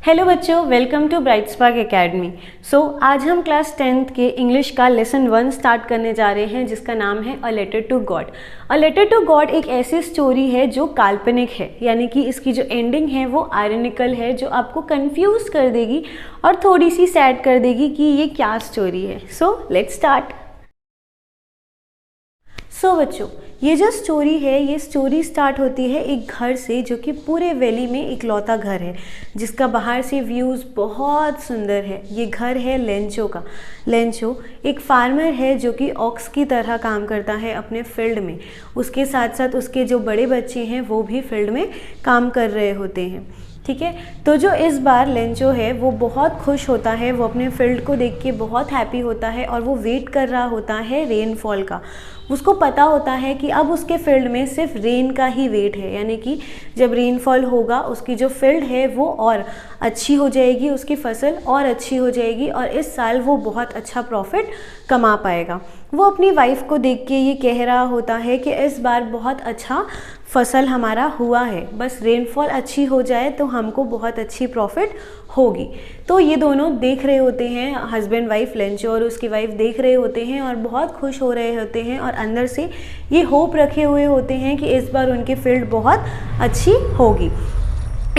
Hello बच्चों, welcome to Bright Spark Academy. आज हम क्लास 10th के इंग्लिश का लेसन 1 स्टार्ट करने जा रहे हैं, जिसका नाम है a letter to God. A letter to God एक ऐसी स्टोरी है जो काल्पनिक है, यानी कि इसकी जो एंडिंग है वो आयरनिकल है, जो आपको कंफ्यूज कर देगी और थोड़ी सी सैड कर देगी कि ये क्या स्टोरी है। Let's start. बच्चों, ये जो स्टोरी है, ये स्टोरी स्टार्ट होती है एक घर से, जो कि पूरे वैली में इकलौता घर है, जिसका बाहर से व्यूज़ बहुत सुंदर है। ये घर है लेंचो का। लेंचो एक फार्मर है जो कि ऑक्स की तरह काम करता है अपने फील्ड में। उसके साथ साथ उसके जो बड़े बच्चे हैं वो भी फील्ड में काम कर रहे होते हैं। ठीक है, तो जो इस बार लेंचो है वो बहुत खुश होता है, वो अपने फील्ड को देख के बहुत हैप्पी होता है और वो वेट कर रहा होता है रेनफॉल का। उसको पता होता है कि अब उसके फील्ड में सिर्फ रेन का ही वेट है, यानी कि जब रेनफॉल होगा उसकी जो फील्ड है वो और अच्छी हो जाएगी, उसकी फसल और अच्छी हो जाएगी और इस साल वो बहुत अच्छा प्रॉफिट कमा पाएगा। वो अपनी वाइफ को देख के ये कह रहा होता है कि इस बार बहुत अच्छा फसल हमारा हुआ है, बस रेनफॉल अच्छी हो जाए तो हमको बहुत अच्छी प्रॉफिट होगी। तो ये दोनों देख रहे होते हैं, हस्बैंड वाइफ, लेंचो और उसकी वाइफ देख रहे होते हैं और बहुत खुश हो रहे होते हैं और अंदर से ये होप रखे हुए होते हैं कि इस बार उनकी फील्ड बहुत अच्छी होगी।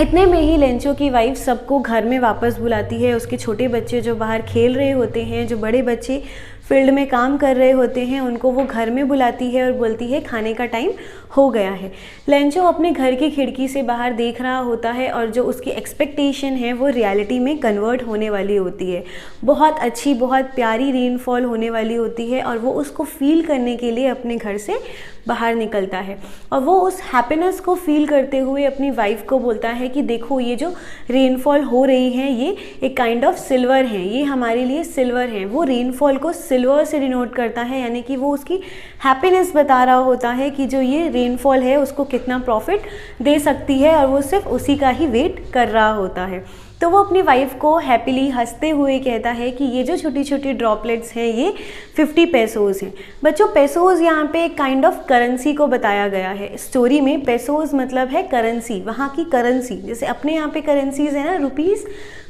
इतने में ही लेंचो की वाइफ सबको घर में वापस बुलाती है। उसके छोटे बच्चे जो बाहर खेल रहे होते हैं, जो बड़े बच्चे फील्ड में काम कर रहे होते हैं, उनको वो घर में बुलाती है और बोलती है खाने का टाइम हो गया है। लेंचो अपने घर की खिड़की से बाहर देख रहा होता है और जो उसकी एक्सपेक्टेशन है वो रियलिटी में कन्वर्ट होने वाली होती है। बहुत अच्छी, बहुत प्यारी रेनफॉल होने वाली होती है और वो उसको फील करने के लिए अपने घर से बाहर निकलता है और वो उस हैप्पीनेस को फील करते हुए अपनी वाइफ को बोलता है कि देखो, ये जो रेनफॉल हो रही है ये एक काइंड ऑफ सिल्वर है, ये हमारे लिए सिल्वर है। वो रेनफॉल को सिल्वर से डिनोट करता है, यानी कि वो उसकी हैप्पीनेस बता रहा होता है कि जो ये रेनफॉल है उसको कितना प्रॉफिट दे सकती है और वो सिर्फ उसी का ही वेट कर रहा होता है। तो वो अपनी वाइफ को हैप्पीली हंसते हुए कहता है कि ये जो छोटी छोटी ड्रॉपलेट्स हैं ये 50 पेसोज हैं। बच्चों, पेसोज यहाँ पे एक काइंड ऑफ करेंसी को बताया गया है स्टोरी में। पेसोज मतलब है करेंसी, वहाँ की करेंसी। जैसे अपने यहाँ पे करेंसीज है ना, रुपीज़,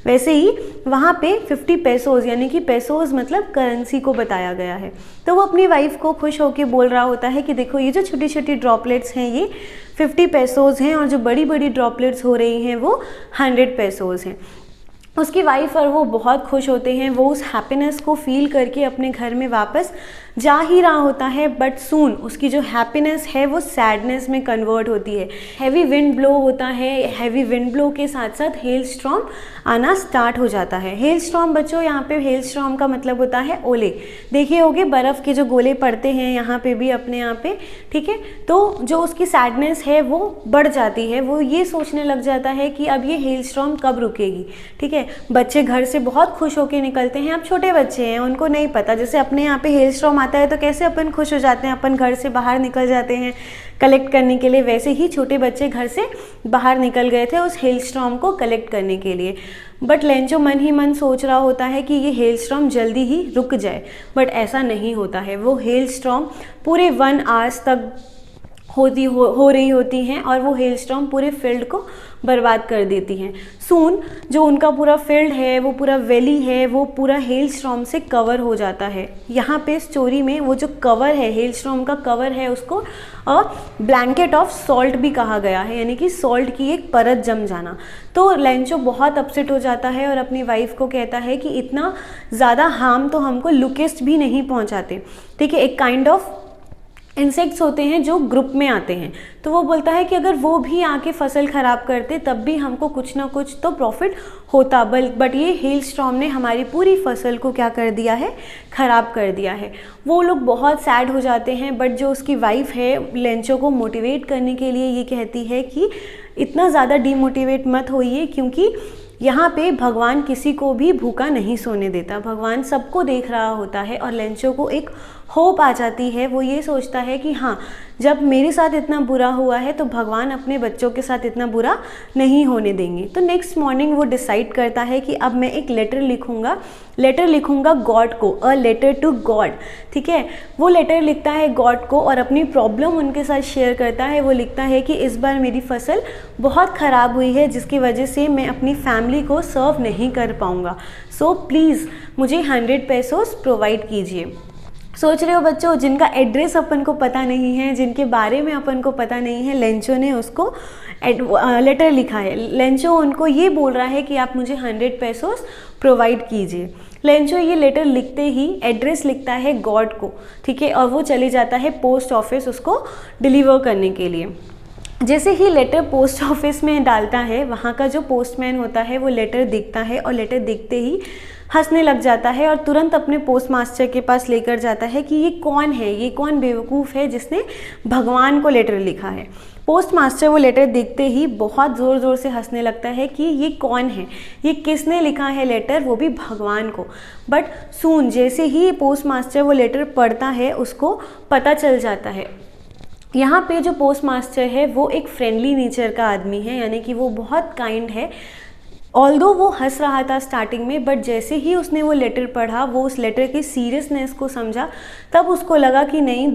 वैसे ही वहाँ पे 50 पेसोज यानी कि पेसोज मतलब करेंसी को बताया गया है। तो वो अपनी वाइफ को खुश होकर बोल रहा होता है कि देखो, ये जो छोटी छोटी ड्रॉपलेट्स हैं ये 50 पेसोज हैं और जो बड़ी बड़ी ड्रॉपलेट्स हो रही हैं वो 100 पेसोज हैं। उसकी वाइफ और वो बहुत खुश होते हैं। वो उस हैप्पीनेस को फील करके अपने घर में वापस जा ही रहा होता है, बट सून उसकी जो हैप्पीनेस है वो सैडनेस में कन्वर्ट होती है। हैवी विंड ब्लो होता है, हैवी विंड ब्लो के साथ साथ हेल स्टॉर्म आना स्टार्ट हो जाता है। हेल स्टॉर्म बच्चों, यहाँ पे हेल स्टॉर्म का मतलब होता है ओले। देखिए होगे बर्फ़ के जो गोले पड़ते हैं यहाँ पे भी अपने यहाँ पे, ठीक है। तो जो उसकी सैडनेस है वो बढ़ जाती है, वो ये सोचने लग जाता है कि अब ये हेल स्टॉर्म कब रुकेगी, ठीक है। बच्चे घर से बहुत खुश होकर निकलते हैं। अब छोटे बच्चे हैं, उनको नहीं पता, जैसे अपने यहाँ पे हेल स्टॉर्म आता है तो कैसे अपन खुश हो जाते हैं, अपन घर से बाहर निकल जाते हैं कलेक्ट करने के लिए, वैसे ही छोटे बच्चे घर से बाहर निकल गए थे उस हेल स्टॉर्म को कलेक्ट करने के लिए। बट लेंचो मन ही मन सोच रहा होता है कि ये हेल स्टॉर्म जल्दी ही रुक जाए, बट ऐसा नहीं होता है। वो हेल स्टॉर्म पूरे 1 आवर्स तक हो रही होती हैं और वो हेल स्टॉर्म पूरे फील्ड को बर्बाद कर देती हैं। सून जो उनका पूरा फील्ड है, वो पूरा वैली है, वो पूरा हेल स्टॉर्म से कवर हो जाता है। यहाँ पे स्टोरी में वो जो कवर है, हेल स्टॉर्म का कवर है, उसको ब्लैंकेट ऑफ सॉल्ट भी कहा गया है, यानी कि सॉल्ट की एक परत जम जाना। तो लेंचो बहुत अपसेट हो जाता है और अपनी वाइफ को कहता है कि इतना ज़्यादा हार्म तो हमको लुकेस्ट भी नहीं पहुँचाते, ठीक है। एक काइंड ऑफ इंसेक्ट्स होते हैं जो ग्रुप में आते हैं। तो वो बोलता है कि अगर वो भी आके फसल ख़राब करते तब भी हमको कुछ ना कुछ तो प्रॉफिट होता, बट ये हेल स्टॉर्म ने हमारी पूरी फसल को क्या कर दिया है, ख़राब कर दिया है। वो लोग बहुत सैड हो जाते हैं, बट जो उसकी वाइफ है लेंचो को मोटिवेट करने के लिए ये कहती है कि इतना ज़्यादा डीमोटिवेट मत होइए, क्योंकि यहाँ पे भगवान किसी को भी भूखा नहीं सोने देता, भगवान सबको देख रहा होता है। और लेंचो को एक होप आ जाती है। वो ये सोचता है कि हाँ, जब मेरे साथ इतना बुरा हुआ है तो भगवान अपने बच्चों के साथ इतना बुरा नहीं होने देंगे। तो नेक्स्ट मॉर्निंग वो डिसाइड करता है कि अब मैं एक लेटर लिखूंगा गॉड को, अ लेटर टू गॉड। ठीक है, वो लेटर लिखता है गॉड को और अपनी प्रॉब्लम उनके साथ शेयर करता है। वो लिखता है कि इस बार मेरी फसल बहुत ख़राब हुई है जिसकी वजह से मैं अपनी फैमिली को सर्व नहीं कर पाऊँगा, सो प्लीज़ मुझे 100 पेसोस प्रोवाइड कीजिए। सोच रहे हो बच्चों, जिनका एड्रेस अपन को पता नहीं है, जिनके बारे में अपन को पता नहीं है, लेंचो ने उसको लेटर लिखा है। लेंचो उनको ये बोल रहा है कि आप मुझे 100 पेसोस प्रोवाइड कीजिए। लेंचो ये लेटर लिखते ही एड्रेस लिखता है गॉड को, ठीक है, और वो चले जाता है पोस्ट ऑफिस उसको डिलीवर करने के लिए। जैसे ही लेटर पोस्ट ऑफिस में डालता है, वहाँ का जो पोस्टमैन होता है वो लेटर देखता है और लेटर देखते ही हंसने लग जाता है और तुरंत अपने पोस्ट मास्टर के पास लेकर जाता है कि ये कौन है, ये कौन बेवकूफ़ है जिसने भगवान को लेटर लिखा है। पोस्ट मास्टर वो लेटर देखते ही बहुत ज़ोर ज़ोर से हंसने लगता है कि ये कौन है, ये किसने लिखा है लेटर, वो भी भगवान को। बट सून जैसे ही पोस्ट मास्टर वो लेटर पढ़ता है उसको पता चल जाता है, यहाँ पे जो पोस्ट मास्टर है वो एक फ्रेंडली नेचर का आदमी है, यानी कि वो बहुत काइंड है। ऑल्दो वो हंस रहा था स्टार्टिंग में, बट जैसे ही उसने वो लेटर पढ़ा, वो उस लेटर की सीरियसनेस को समझा, तब उसको लगा कि नहीं,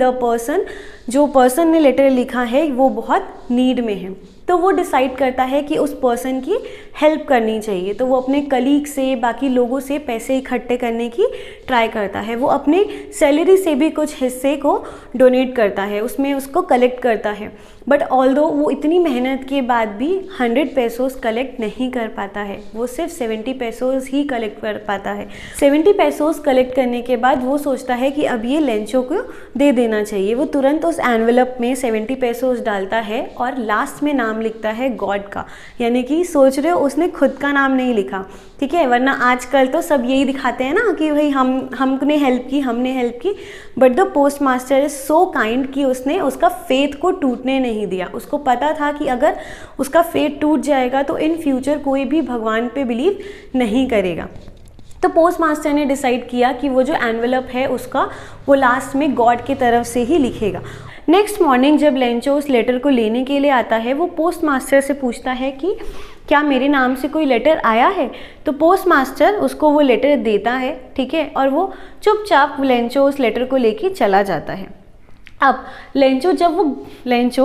जो पर्सन ने लेटर लिखा है वो बहुत नीड में है। तो वो डिसाइड करता है कि उस पर्सन की हेल्प करनी चाहिए। तो वो अपने कलीग से, बाकी लोगों से पैसे इकट्ठे करने की ट्राई करता है। वो अपने सैलरी से भी कुछ हिस्से को डोनेट करता है, उसमें उसको कलेक्ट करता है। बट ऑल्दो वो इतनी मेहनत के बाद भी 100 पेसोस कलेक्ट नहीं कर पाता है, वो सिर्फ 70 पेसोस ही कलेक्ट कर पाता है। 70 पेसोस कलेक्ट करने के बाद वो सोचता है कि अब ये लेंचो को दे देना चाहिए। वो तुरंत उस एनवेलप में 70 पेसोस डालता है और लास्ट में नाम लिखता है गॉड का, यानी कि सोच रहे हो उसने खुद का नाम नहीं लिखा, ठीक है, वरना आजकल तो सब यही दिखाते हैं ना कि भाई हमने हेल्प की, but the post master is so kind कि उसने उसका फेथ को टूटने नहीं दिया। उसको पता था कि अगर उसका फेथ टूट जाएगा तो इन फ्यूचर कोई भी भगवान पे बिलीव नहीं करेगा। तो पोस्ट मास्टर ने डिसाइड किया कि वो जो एनवेलप है उसका वो लास्ट में गॉड की तरफ से ही लिखेगा। नेक्स्ट मॉर्निंग जब लेंचो उस लेटर को लेने के लिए आता है, वो पोस्ट मास्टर से पूछता है कि क्या मेरे नाम से कोई लेटर आया है। तो पोस्ट मास्टर उसको वो लेटर देता है, ठीक है, और वो चुपचाप लेंचो उस लेटर को लेके चला जाता है। अब लेंचो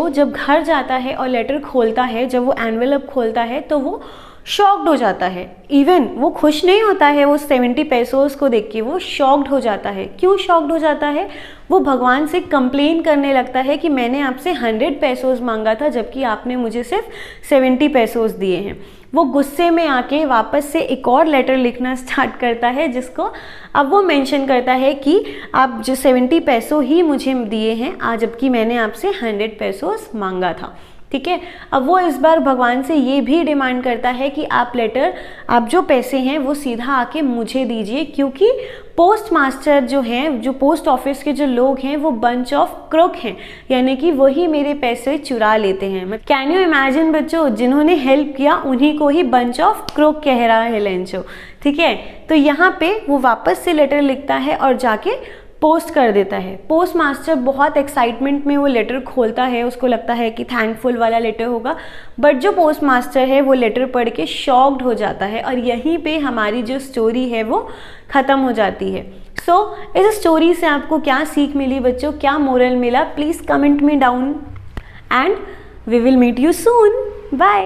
जब घर जाता है और लेटर खोलता है, जब वो एनवेलप खोलता है तो वो शॉक्ड हो जाता है। इवन वो खुश नहीं होता है वो 70 पेसोस को देख के, वो शॉक्ड हो जाता है। क्यों शॉक्ड हो जाता है? वो भगवान से कंप्लेन करने लगता है कि मैंने आपसे 100 पेसोस मांगा था जबकि आपने मुझे सिर्फ 70 पेसोस दिए हैं। वो गुस्से में आके वापस से एक और लेटर लिखना स्टार्ट करता है, जिसको अब वो मेंशन करता है कि आप जो 70 पेसो ही मुझे दिए हैं आज, जबकि मैंने आपसे 100 पेसोस मांगा था, ठीक है। अब वो इस बार भगवान से ये भी डिमांड करता है कि आप जो पैसे हैं वो सीधा आके मुझे दीजिए, क्योंकि पोस्ट मास्टर जो हैं, जो पोस्ट ऑफिस के जो लोग हैं, वो बंच ऑफ क्रुक हैं, यानी कि वही मेरे पैसे चुरा लेते हैं। कैन यू इमेजिन बच्चों, जिन्होंने हेल्प किया उन्हीं को ही बंच ऑफ क्रुक कह रहा है लेंचो, ठीक है। तो यहाँ पे वो वापस से लेटर लिखता है और जाके पोस्ट कर देता है। पोस्ट मास्टर बहुत एक्साइटमेंट में वो लेटर खोलता है, उसको लगता है कि थैंकफुल वाला लेटर होगा, बट जो पोस्ट मास्टर है वो लेटर पढ़ के शॉक्ड हो जाता है और यहीं पे हमारी जो स्टोरी है वो ख़त्म हो जाती है। सो इस स्टोरी से आपको क्या सीख मिली बच्चों, क्या मोरल मिला, please comment me down and we will meet you soon. Bye.